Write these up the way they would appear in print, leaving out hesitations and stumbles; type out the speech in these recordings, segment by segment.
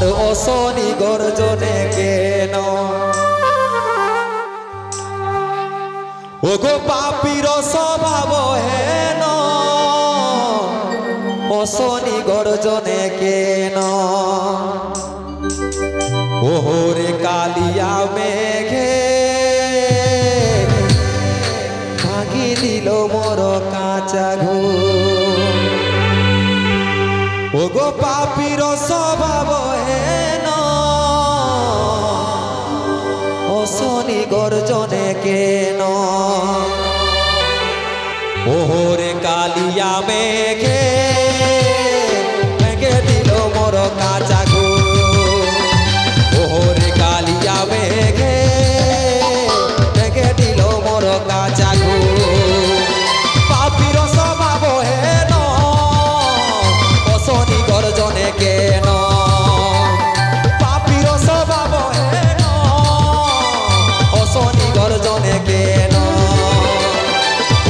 আর অশনি গর্জনে কেন ওগো পাপীর স্বভাব হেন অশনি গর্জনে কেন ওহরে কালিয়া মেঘে ভাঙি দিল মোর কাঁচা ঘুম ওগো পাপীর স্বভাব হেন অশনি গর্জনে কেন ওহরে কালিয়া মেঘে ভেঙে দিল মোর কাঁচা ঘুম ওহরে কালিয়া মেঘে ভেঙে দিল মোর কাঁচা ঘুম পাপীর স্বভাব হেন অশনি গর্জনে কেন পাপীর স্বভাব হেন অশনি গর্জনে কেন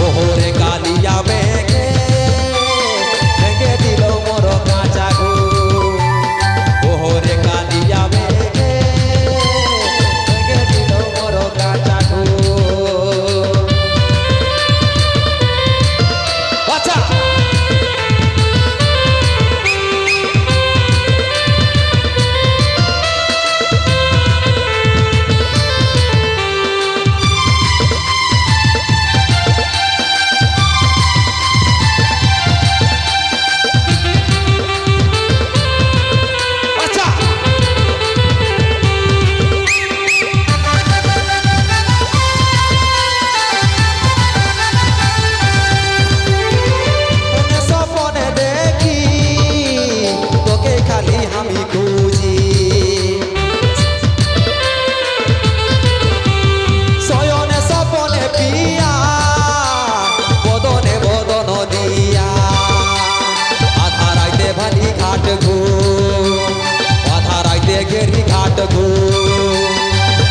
ওহরে কালিয়া মেঘে ভেঙে দিল মোর কাঁচা ঘুম ওহরে কালিয়া মেঘে ভেঙে দিল মোর কাঁচা ঘুম আচ্ছা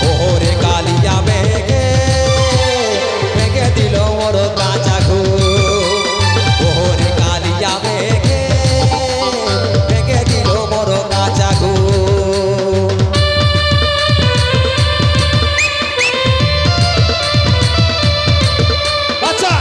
ওহরে কালিয়া মেঘে ভেঙে দিল মোর কাঁচা ঘুম ওহরে কালিয়া মেঘে ভেঙে দিল মোর কাঁচা ঘুম আচ্ছা